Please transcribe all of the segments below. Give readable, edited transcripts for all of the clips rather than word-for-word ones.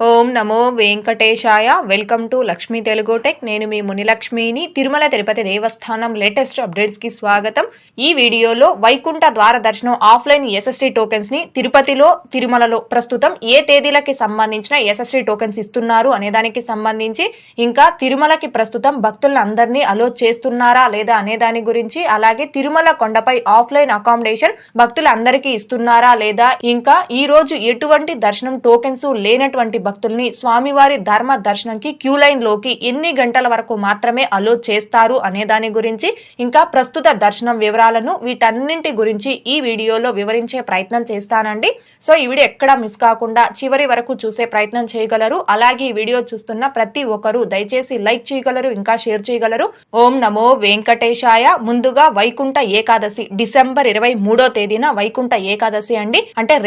Om Namo Venkatesaya. Welcome to Lakshmi Telugu tech. నేను మీ మునిలక్ష్మిని. తిరుమల తిరుపతి దేవస్థానం latest updates కి స్వాగతం. ఈ వీడియోలో వైకుంఠ ద్వార దర్శనం ఆఫ్లైన్ ఎస్ఎస్టీ టోకెన్స్ ని తిరుపతిలో తిరుమలలో ప్రస్తుతం ఏ తేదీలకి సంబంధించిన ఎస్ఎస్టీ టోకెన్స్ ఇస్తున్నారు అనే దానికి సంబంధించి, ఇంకా తిరుమలకి ప్రస్తుతం భక్తులను అందరినీ అలో చేస్తున్నారా లేదా అనే దాని గురించి, అలాగే తిరుమల కొండపై ఆఫ్లైన్ అకామిడేషన్ భక్తులందరికీ ఇస్తున్నారా లేదా, ఇంకా ఈ రోజు ఎటువంటి దర్శనం టోకెన్స్ లేనటువంటి భక్తుల్ని స్వామివారి ధర్మ దర్శనంకి క్యూ లైన్ లోకి ఎన్ని గంటల వరకు మాత్రమే అలో చేస్తారు అనే దాని గురించి, ఇంకా ప్రస్తుత దర్శనం వివరాలను వీటన్నింటి గురించి ఈ వీడియోలో వివరించే ప్రయత్నం చేస్తానండి. సో ఈ వీడియో ఎక్కడా మిస్ కాకుండా చివరి వరకు చూసే ప్రయత్నం చేయగలరు. అలాగే ఈ వీడియో చూస్తున్న ప్రతి ఒక్కరూ దయచేసి లైక్ చేయగలరు, ఇంకా షేర్ చేయగలరు. ఓం నమో వెంకటేశాయ. ముందుగా వైకుంఠ ఏకాదశి డిసెంబర్ 23వ తేదీన వైకుంఠ ఏకాదశి అండి. అంటే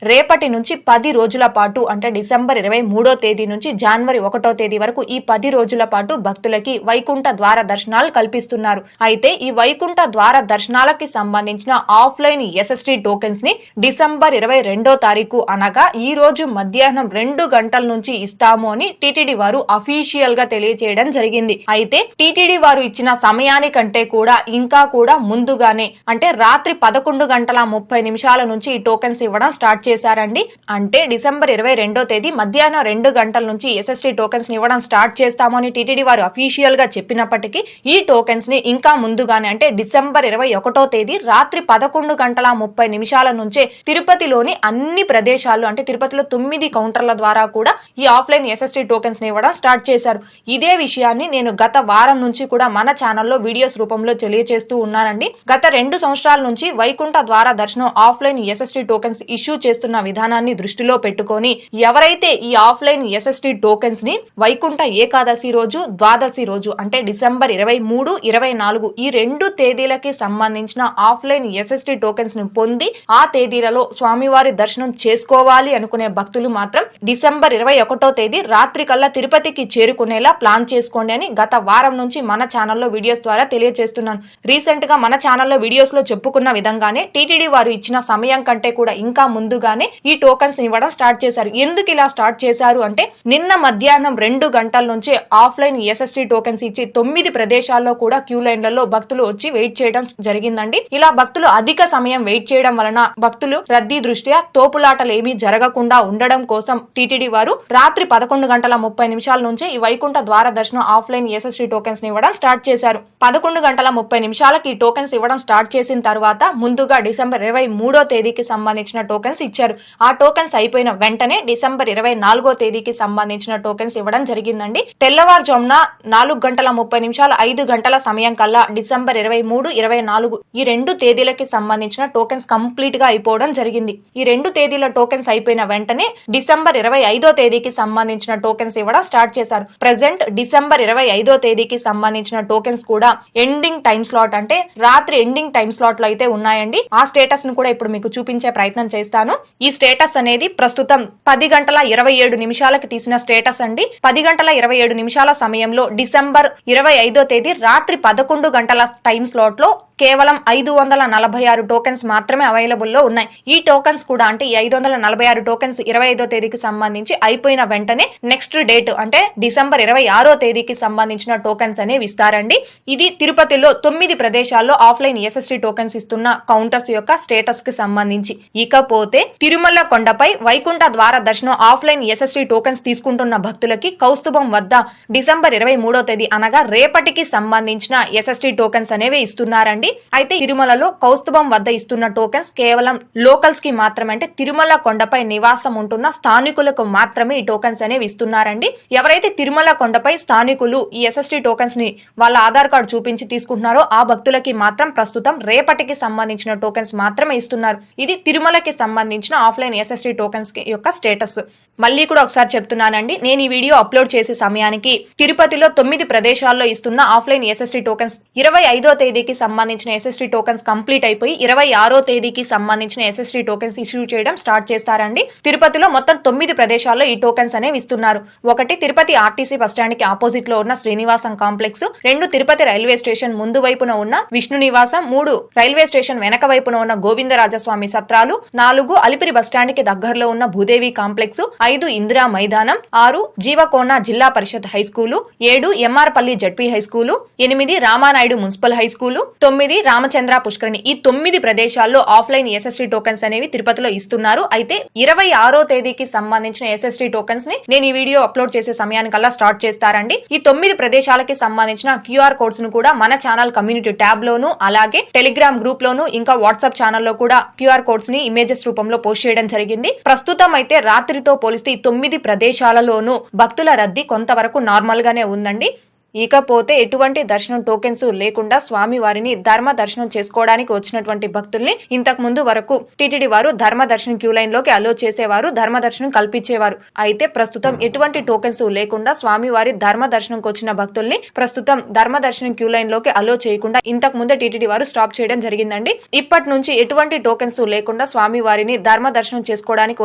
రేపటి నుంచి 10 రోజుల పాటు, అంటే డిసెంబర్ 23వ తేదీ నుంచి జనవరి 1వ తేదీ వరకు ఈ 10 రోజుల పాటు భక్తులకి వైకుంఠ ద్వార దర్శనాలు కల్పిస్తున్నారు. అయితే ఈ వైకుంఠ ద్వార దర్శనాలకి సంబంధించిన ఆఫ్లైన్ ఎస్ఎస్టీ టోకెన్స్ ని డిసెంబర్ 22వ తారీఖు అనగా ఈ రోజు మధ్యాహ్నం 2 గంటల నుంచి ఇస్తాము అని టీటీడీ వారు అఫీషియల్ గా తెలియజేయడం జరిగింది. అయితే టీటీడీ వారు ఇచ్చిన సమయానికంటే కూడా ఇంకా కూడా ముందుగానే, అంటే రాత్రి 11:30 నుంచి ఈ టోకెన్స్ ఇవ్వడం స్టార్ట్ చేశారండి. అంటే డిసెంబర్ 22వ తేదీ మధ్యాహ్నం 2 గంటల నుంచి ఎస్ఎస్టీ టోకెన్స్ ని ఇవ్వడం స్టార్ట్ చేస్తామని టీటీడీ వారు అఫీషియల్ గా చెప్పినప్పటికీ ఈ టోకెన్స్ ని ఇంకా ముందుగానే, అంటే డిసెంబర్ 21వ తేదీ రాత్రి 11:30 నుంచే తిరుపతిలోని అన్ని ప్రదేశాలు, అంటే తిరుపతిలో 9 కౌంటర్ల ద్వారా కూడా ఈ ఆఫ్లైన్ ఎస్ఎస్టీ టోకెన్స్ ని ఇవ్వడం స్టార్ట్ చేశారు. ఇదే విషయాన్ని నేను గత వారం నుంచి కూడా మన ఛానల్లో వీడియోస్ రూపంలో తెలియజేస్తూ ఉన్నానండి. గత 2 సంవత్సరాల నుంచి వైకుంఠ ద్వార దర్శనం ఆఫ్లైన్ ఎస్ఎస్టీ టోకెన్స్ ఇష్యూ చేస్తున్న విధానాన్ని దృష్టిలో పెట్టుకొని ఎవరైతే ఈ ఆఫ్లైన్ ఎస్ఎస్టీ టోకెన్స్ ని వైకుంఠ ఏకాదశి రోజు, ద్వాదశి రోజు, అంటే డిసెంబర్ 23, 24 ఈ 2 తేదీలకి సంబంధించిన ఆఫ్లైన్ ఎస్ఎస్టీ టోకెన్స్ ని పొంది ఆ తేదీలలో స్వామివారి దర్శనం చేసుకోవాలి అనుకునే భక్తులు మాత్రం డిసెంబర్ 21వ తేదీ రాత్రి కల్లా తిరుపతికి చేరుకునేలా ప్లాన్ చేసుకోండి అని గత వారం నుంచి మన ఛానల్లో వీడియోస్ ద్వారా తెలియజేస్తున్నాను. రీసెంట్ గా మన ఛానల్లో వీడియోస్ లో చెప్పుకున్న విధంగానే టీటీడీ వారు ఇచ్చిన సమయం కంటే కూడా ఇంకా ముందుగానే ఈ టోకెన్స్ ఇవ్వడం స్టార్ట్ చేశారు. ఎందుకు ఇలా స్టార్ట్ చేశారు అంటే, నిన్న మధ్యాహ్నం 2 గంటల నుంచి ఆఫ్లైన్ ఎస్ఎస్టీ టోకెన్స్ ఇచ్చి 9 ప్రదేశాల్లో కూడా క్యూ లైన్లలో భక్తులు వచ్చి వెయిట్ చేయడం జరిగిందండి. ఇలా భక్తులు అధిక సమయం వెయిట్ చేయడం వలన భక్తులు రద్దీ దృష్ట్యా తోపులాటలు ఏమీ జరగకుండా ఉండడం కోసం టీటీడీ వారు రాత్రి 11:30 నుంచే ఈ వైకుంఠ ద్వార దర్శనం ఆఫ్లైన్ ఎస్ఎస్టీ టోకెన్స్ ని ఇవ్వడం స్టార్ట్ చేశారు. 11:30 ఈ టోకెన్స్ ఇవ్వడం స్టార్ట్ చేసిన తర్వాత ముందుగా డిసెంబర్ 23వ తేదీకి సంబంధించిన టోకెన్స్ ఇచ్చారు. ఆ టోకెన్స్ అయిపోయిన వెంటనే డిసెంబర్ 24వ తేదీకి సంబంధించిన టోకెన్స్ ఇవ్వడం జరిగిందండి. తెల్లవారుజామున 4:30 5 గంటల సమయం కల్లా డిసెంబర్ 23, 24 ఈ 2 తేదీలకి సంబంధించిన టోకెన్స్ కంప్లీట్ గా అయిపోవడం జరిగింది. ఈ 2 తేదీల టోకెన్స్ అయిపోయిన వెంటనే డిసెంబర్ 25వ తేదీకి సంబంధించిన టోకెన్స్ ఇవ్వడం స్టార్ట్ చేశారు. ప్రెసెంట్ డిసెంబర్ 25వ తేదీకి సంబంధించిన టోకెన్స్ కూడా ఎండింగ్ టైమ్ స్లాట్, అంటే రాత్రి ఎండింగ్ టైమ్ స్లాట్ లో అయితే ఉన్నాయండి. ఆ స్టేటస్ ను కూడా ఇప్పుడు మీకు చూపించే ప్రయత్నం చేస్తాను. ఈ స్టేటస్ అనేది ప్రస్తుతం 10:27 తీసిన స్టేటస్ అండి. 10:27 సమయంలో డిసెంబర్ 25వ తేదీ రాత్రి 11 గంటల టైం స్లాట్ లో కేవలం 546 టోకెన్స్ మాత్రమే అవైలబుల్ లో ఉన్నాయి. ఈ టోకెన్స్ కూడా, అంటే ఈ 546 టోకెన్స్ 25వ తేదీకి సంబంధించి అయిపోయిన వెంటనే నెక్స్ట్ డేట్, అంటే డిసెంబర్ 26వ తేదీకి సంబంధించిన టోకెన్స్ అనేవి ఇస్తారండి. ఇది తిరుపతిలో 9 ప్రదేశాల్లో ఆఫ్లైన్ ఎస్ఎస్టీ టోకెన్స్ ఇస్తున్న కౌంటర్స్ యొక్క స్టేటస్ కి సంబంధించి. ఇకపోతే తిరుమల కొండపై వైకుంఠ ద్వార దర్శనం ఆఫ్లైన్ ఎస్ఎస్టీ టోకెన్స్ తీసుకుంటున్న భక్తులకి కౌస్తుభం వద్ద డిసెంబర్ 23వ తేదీ అనగా రేపటికి సంబంధించిన ఎస్ఎస్టీ టోకెన్స్ అనేవి ఇస్తున్నారండి. అయితే తిరుమలలో కౌస్తుభం వద్ద ఇస్తున్న టోకెన్స్ కేవలం లోకల్స్ కి మాత్రమే, అంటే తిరుమల కొండపై నివాసం ఉంటున్న స్థానికులకు మాత్రమే ఈ టోకెన్స్ అనేవి ఇస్తున్నారండి. ఎవరైతే తిరుమల కొండపై స్థానికులు ఈ ఎస్ఎస్టీ టోకెన్స్ ని వాళ్ళ ఆధార్ కార్డు చూపించి తీసుకుంటున్నారో ఆ భక్తులకి మాత్రం ప్రస్తుతం రేపటికి సంబంధించిన టోకెన్స్ మాత్రమే ఇస్తున్నారు. ఇది తిరుమలకి సంబంధించిన ఆఫ్లైన్ ఎస్ఎస్టీ టోకెన్స్ యొక్క స్టేటస్. మళ్ళీ కూడా ఒకసారి చెప్తున్నానండి, నేను ఈ వీడియో అప్లోడ్ చేసే సమయానికి తిరుపతిలో 9 ప్రదేశాల్లో ఇస్తున్న ఆఫ్లైన్ ఎస్ఎస్టీ టోకెన్స్ 25వ తేదీకి సంబంధించిన ఎస్ఎస్టీ టోకెన్స్ కంప్లీట్ అయిపోయి 26వ తేదీకి సంబంధించిన ఎస్ఎస్టీ టోకెన్స్ ఇష్యూ చేయడం స్టార్ట్ చేస్తారండి. తిరుపతిలో మొత్తం 9 ప్రదేశాల్లో ఈ టోకెన్స్ అనేవి ఇస్తున్నారు. 1 తిరుపతి ఆర్టీసీ బస్టాండ్ కి ఆపోజిట్ లో ఉన్న Srinivasam complex, 2 Tirupati railway station ముందు వైపున ఉన్న విష్ణు నివాసం, 3 రైల్వే స్టేషన్ వెనక వైపున ఉన్న గోవిందరాజస్వామి సత్రాలు, 4 అలిపిరి బస్టాండ్ కి దగ్గరలో ఉన్న భూదేవి కాంప్లెక్స్, 5 5 ఇందిరా మైదానం, 6 Jeevakona Zilla Parishad high school, 7 MRPalli ZP high school, 8 Ramanaidu municipal high school, 9 Ramachandra Pushkarini. ఈ 9 ప్రదేశాల్లో ఆఫ్లైన్ ఎస్ఎస్టీ టోకెన్స్ అనేవి తిరుపతిలో ఇస్తున్నారు. అయితే 26వ తేదీకి సంబంధించిన ఎస్ఎస్టీ టోకెన్స్ ని నేను ఈ వీడియో అప్లోడ్ చేసే సమయానికల్లా స్టార్ట్ చేస్తారండి. ఈ 9 ప్రదేశాలకి సంబంధించిన క్యూఆర్ కోడ్స్ ను కూడా మన ఛానల్ కమ్యూనిటీ ట్యాబ్ లోను, అలాగే టెలిగ్రామ్ గ్రూప్ లోను, ఇంకా వాట్సాప్ ఛానల్లో కూడా క్యూఆర్ కోడ్స్ ని ఇమేజెస్ రూపంలో పోస్ట్ చేయడం జరిగింది. ప్రస్తుతం అయితే రాత్రితో పోలిస్తే ఈ 9 ప్రదేశాలలోనూ భక్తుల రద్దీ కొంతవరకు నార్మల్ గానే ఉందండి. ఇకపోతే ఎటువంటి దర్శనం టోకెన్స్ లేకుండా స్వామి వారిని ధర్మ దర్శనం చేసుకోవడానికి వచ్చినటువంటి భక్తుల్ని ఇంతకు ముందు వరకు టీటీడీ వారు ధర్మ దర్శనం క్యూ లైన్ లోకి అలో చేసేవారు, ధర్మ దర్శనం కల్పించేవారు. అయితే ప్రస్తుతం ఎటువంటి టోకెన్స్ లేకుండా స్వామి వారి ధర్మ దర్శనంకి వచ్చిన భక్తుల్ని ప్రస్తుతం ధర్మ దర్శనం క్యూ లైన్ లోకి అలో చేయకుండా ఇంతకు ముందే టీటీడీ వారు స్టాప్ చేయడం జరిగిందండి. ఇప్పటి నుంచి ఎటువంటి టోకెన్స్ లేకుండా స్వామి వారిని ధర్మ దర్శనం చేసుకోవడానికి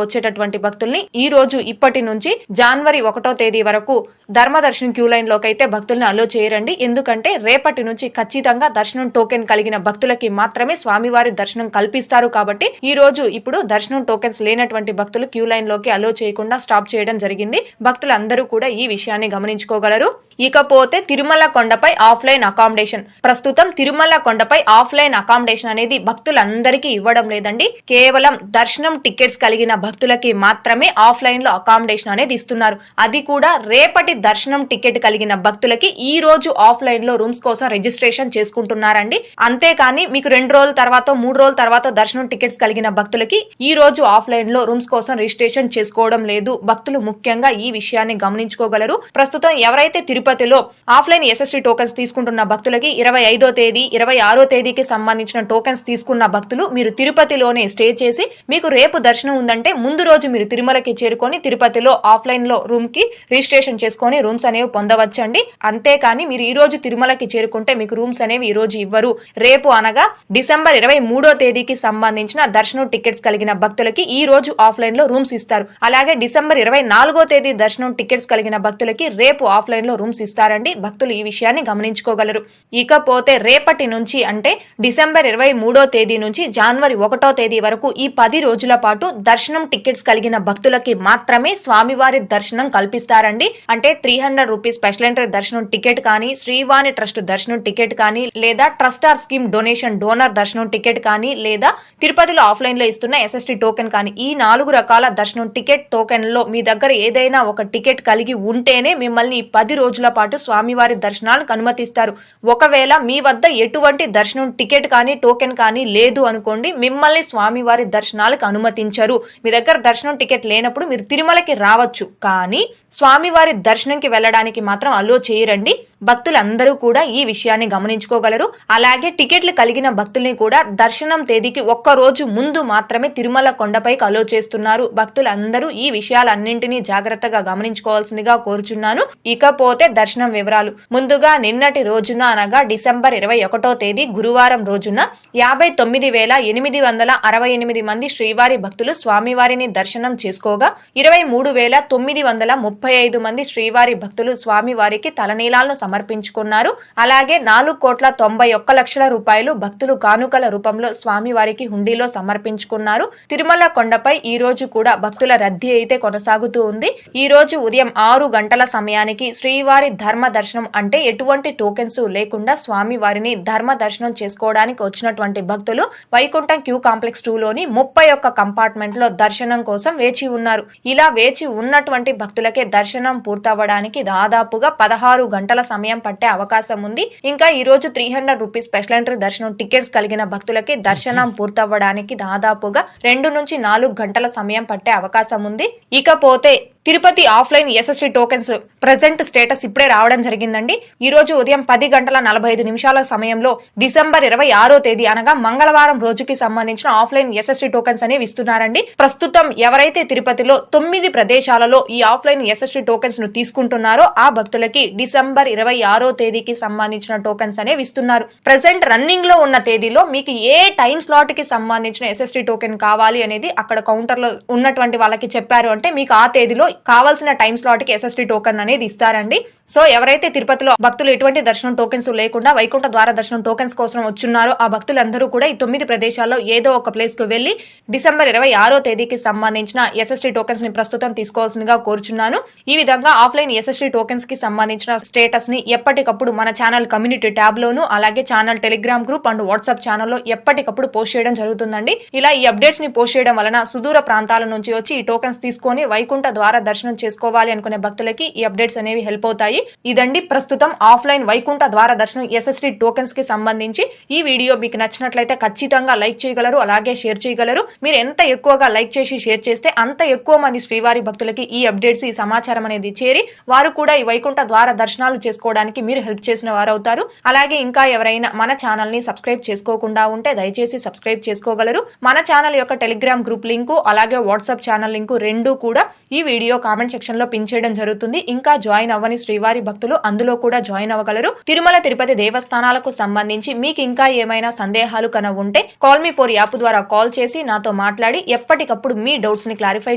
వచ్చేటటువంటి భక్తుల్ని ఈ రోజు ఇప్పటి నుంచి జనవరి 1వ తేదీ వరకు ధర్మ దర్శనం క్యూ లైన్ లోకి అయితే భక్తుల్ని అలో చేయరండి. ఎందుకంటే రేపటి నుంచి ఖచ్చితంగా దర్శనం టోకెన్ కలిగిన భక్తులకి మాత్రమే స్వామివారి దర్శనం కల్పిస్తారు. కాబట్టి ఈ రోజు ఇప్పుడు దర్శనం టోకెన్స్ లేనటువంటి భక్తులు క్యూ లైన్ లోకి అలో చేయకుండా స్టాప్ చేయడం జరిగింది. భక్తులందరూ కూడా ఈ విషయాన్ని గమనించుకోగలరు. ఇకపోతే తిరుమల కొండపై ఆఫ్లైన్ అకామిడేషన్. ప్రస్తుతం తిరుమల కొండపై ఆఫ్లైన్ అకామిడేషన్ అనేది భక్తులందరికీ ఇవ్వడం లేదండి. కేవలం దర్శనం టికెట్స్ కలిగిన భక్తులకి మాత్రమే ఆఫ్లైన్ లో అకామిడేషన్ అనేది ఇస్తున్నారు. అది కూడా రేపటి దర్శనం టికెట్ కలిగిన భక్తులకి ఈ రోజు ఆఫ్లైన్ లో రూమ్స్ కోసం రిజిస్ట్రేషన్ చేసుకుంటున్నారండి. అంతేకాని మీకు 2 రోజుల తర్వాత 3 రోజుల తర్వాత దర్శనం టికెట్స్ కలిగిన భక్తులకి ఈ రోజు ఆఫ్లైన్ లో రూమ్స్ కోసం రిజిస్ట్రేషన్ చేసుకోవడం లేదు. భక్తులు ముఖ్యంగా ఈ విషయాన్ని గమనించుకోగలరు. ప్రస్తుతం ఎవరైతే తిరుపతిలో ఆఫ్లైన్ ఎస్ఎస్టీ టోకెన్స్ తీసుకుంటున్న భక్తులకి 25వ తేదీ 26వ తేదీకి సంబంధించిన టోకెన్స్ తీసుకున్న భక్తులు మీరు తిరుపతిలోనే స్టే చేసి మీకు రేపు దర్శనం ఉందంటే ముందు రోజు మీరు తిరుమలకి చేరుకొని తిరుపతిలో ఆఫ్లైన్ లో రూమ్ కి రిజిస్ట్రేషన్ చేసుకొని రూమ్స్ అనేవి పొందవచ్చండి. అంతేకాని మీరు ఈ రోజు తిరుమలకి చేరుకుంటే మీకు రూమ్స్ అనేవి ఈ రోజు ఇవ్వరు. రేపు అనగా డిసెంబర్ 23వ తేదీకి సంబంధించిన దర్శనం టికెట్స్ కలిగిన భక్తులకి ఈ రోజు ఆఫ్లైన్ లో రూమ్స్ ఇస్తారు. అలాగే డిసెంబర్ 24వ తేదీ దర్శనం టికెట్స్ కలిగిన భక్తులకి రేపు ఆఫ్లైన్ లో రూమ్స్ ఇస్తారండి. భక్తులు ఈ విషయాన్ని గమనించుకోగలరు. ఇకపోతే రేపటి నుంచి అంటే డిసెంబర్ 23వ తేదీ నుంచి జనవరి 1వ తేదీ వరకు ఈ 10 రోజుల పాటు దర్శనం టికెట్స్ కలిగిన భక్తులకి మాత్రమే స్వామివారి దర్శనం కల్పిస్తారండి. అంటే 300 రూపీస్ స్పెషల్ ఎంట్రీ దర్శనం టికెట్ కానీ, శ్రీవాణి ట్రస్ట్ దర్శనం టికెట్ కానీ, లేదా trust or scheme donation donor దర్శనం టికెట్ కానీ, లేదా తిరుపతిలో ఆఫ్లైన్ లో ఇస్తున్న ఎస్ఎస్టీ టోకెన్ కానీ, ఈ 4 రకాల దర్శనం టికెట్ టోకెన్ లో మీ దగ్గర ఏదైనా ఒక టికెట్ కలిగి ఉంటేనే మిమ్మల్ని ఈ 10 రోజుల పాటు స్వామివారి దర్శనాలకు అనుమతిస్తారు. ఒకవేళ మీ వద్ద ఎటువంటి దర్శనం టికెట్ కానీ టోకెన్ కానీ లేదు అనుకోండి, మిమ్మల్ని స్వామివారి దర్శనాలకు అనుమతించరు. మీ దగ్గర దర్శనం టికెట్ లేనప్పుడు మీరు తిరుమలకి రావచ్చు, కానీ స్వామివారి దర్శనంకి వెళ్ళడానికి మాత్రం అలో చేయరండి. భక్తులందరూ కూడా ఈ విషయాన్ని గమనించుకోగలరు. అలాగే టికెట్లు కలిగిన భక్తుల్ని కూడా దర్శనం తేదీకి 1 రోజు ముందు మాత్రమే తిరుమల కొండపైకి అలో చేస్తున్నారు. భక్తులందరూ ఈ విషయాలన్నింటినీ జాగ్రత్తగా గమనించుకోవాల్సిందిగా కోరుచున్నాను. ఇకపోతే దర్శనం వివరాలు. ముందుగా నిన్నటి రోజున అనగా డిసెంబర్ 21వ తేదీ గురువారం రోజున 59,868 మంది శ్రీవారి భక్తులు స్వామివారిని దర్శనం చేసుకోగా 23,935 మంది శ్రీవారి భక్తులు స్వామివారికి తలనీలాలను సమర్పించుకున్నారు. అలాగే 4,91,00,000 రూపాయలు భక్తులు కానుకల రూపంలో స్వామివారికి హుండీలో సమర్పించుకున్నారు. తిరుమల కొండపై ఈ రోజు కూడా భక్తుల రద్దీ అయితే కొనసాగుతూ ఉంది. ఈ రోజు ఉదయం 6 గంటల సమయానికి శ్రీవారి ధర్మ దర్శనం అంటే ఎటువంటి టోకెన్స్ లేకుండా స్వామివారిని ధర్మ దర్శనం చేసుకోవడానికి వచ్చినటువంటి భక్తులు వైకుంఠం క్యూ కాంప్లెక్స్ 2లోని 31 కంపార్ట్మెంట్ లో దర్శనం కోసం వేచి ఉన్నారు. ఇలా వేచి ఉన్నటువంటి భక్తులకే దర్శనం పూర్తవ్వడానికి దాదాపుగా 16 గంటల సమయం పట్టే అవకాశం ఉంది. ఇంకా ఈ రోజు 300 రూపీస్ స్పెషల్ ఎంట్రీ దర్శనం టికెట్స్ కలిగిన భక్తులకి దర్శనం పూర్తవ్వడానికి దాదాపుగా 2 నుంచి 4 గంటల సమయం పట్టే అవకాశం ఉంది. ఇకపోతే Tirupati offline SST tokens present status ఇప్పుడే రావడం జరిగిందండి. ఈ రోజు ఉదయం 10:45 సమయంలో డిసెంబర్ 26వ తేదీ అనగా మంగళవారం రోజుకి సంబంధించిన ఆఫ్లైన్ ఎస్ఎస్టీ టోకెన్స్ అనేవి ఇస్తున్నారండి. ప్రస్తుతం ఎవరైతే తిరుపతిలో 9 ప్రదేశాలలో ఈ ఆఫ్లైన్ ఎస్ఎస్టీ టోకెన్స్ ను తీసుకుంటున్నారో ఆ భక్తులకి డిసెంబర్ 26వ తేదీకి సంబంధించిన టోకెన్స్ అనేవి ఇస్తున్నారు. ప్రెజెంట్ రన్నింగ్ లో ఉన్న తేదీలో మీకు ఏ టైం స్లాట్ కి సంబంధించిన ఎస్ఎస్టీ టోకెన్ కావాలి అనేది అక్కడ కౌంటర్ లో ఉన్నటువంటి వాళ్ళకి చెప్పారు అంటే మీకు ఆ తేదీలో కావాల్సిన టైం స్లాట్ కి ఎస్ఎస్టీ టోకెన్ అనేది ఇస్తారండి. సో ఎవరైతే తిరుపతిలో భక్తులు ఎటువంటి దర్శనం టోకెన్స్ లేకుండా వైకుంఠ ద్వార దర్శనం టోకెన్స్ కోసం వచ్చున్నారో ఆ భక్తులందరూ కూడా ఈ 9 ప్రదేశాల్లో ఏదో ఒక ప్లేస్ కు వెళ్లి డిసెంబర్ 26వ తేదీకి సంబంధించిన ఎస్ఎస్టీ టోకెన్స్ ని ప్రస్తుతం తీసుకోవాల్సిందిగా కోరుచున్నాను. ఈ విధంగా ఆఫ్లైన్ ఎస్ఎస్టీ టోకెన్స్ కి సంబంధించిన స్టేటస్ ని ఎప్పటికప్పుడు మన ఛానల్ కమ్యూనిటీ ట్యాబ్ లోను, అలాగే channel Telegram group and WhatsApp ఛానల్లో ఎప్పటికప్పుడు పోస్ట్ చేయడం జరుగుతుందండి. ఇలా ఈ అప్డేట్స్ ని పోస్ట్ చేయడం వలన సుదూర ప్రాంతాల నుంచి వచ్చి ఈ టోకెన్స్ తీసుకొని వైకుంఠ ద్వార దర్శనం చేసుకోవాలి అనుకునే భక్తులకి ఈ అప్డేట్స్ అనేవి హెల్ప్ అవుతాయి. ఇదండి ప్రస్తుతం ఆఫ్లైన్ వైకుంఠ ద్వార దర్శనం ఎస్ఎస్టీ టోకెన్స్ కి సంబంధించి. ఈ వీడియో మీకు నచ్చినట్లయితే ఖచ్చితంగా లైక్ చేయగలరు, అలాగే షేర్ చేయగలరు. మీరు ఎంత ఎక్కువగా లైక్ చేసి షేర్ చేస్తే అంత ఎక్కువ మంది శ్రీవారి భక్తులకి ఈ అప్డేట్స్, ఈ సమాచారం అనేది చేరి వారు కూడా ఈ వైకుంఠ ద్వార దర్శనాలు చేసుకోవడానికి మీరు హెల్ప్ చేసిన వారు అవుతారు. అలాగే ఇంకా ఎవరైనా మన ఛానల్ ని సబ్స్క్రైబ్ చేసుకోకుండా ఉంటే దయచేసి సబ్స్క్రైబ్ చేసుకోగలరు. మన ఛానల్ యొక్క టెలిగ్రామ్ గ్రూప్ లింకు, అలాగే వాట్సాప్ ఛానల్ లింకు రెండూ కూడా ఈ వీడియో కామెంట్ సెక్షన్ లో పిన్ చేయడం జరుగుతుంది. ఇంకా జాయిన్ అవ్వని శ్రీవారి భక్తులు అందులో కూడా జాయిన్ అవ్వగలరు. తిరుమల తిరుపతి దేవస్థానాలకు సంబంధించి మీకు ఇంకా ఏమైనా సందేహాలు ఉంటే కాల్ మీ 4 యాప్ ద్వారా కాల్ చేసి నాతో మాట్లాడి ఎప్పటికప్పుడు మీ డౌట్స్ ని క్లారిఫై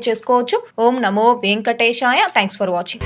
చేసుకోవచ్చు. ఓం నమో వెంకటేశాయ. Thanks for watching.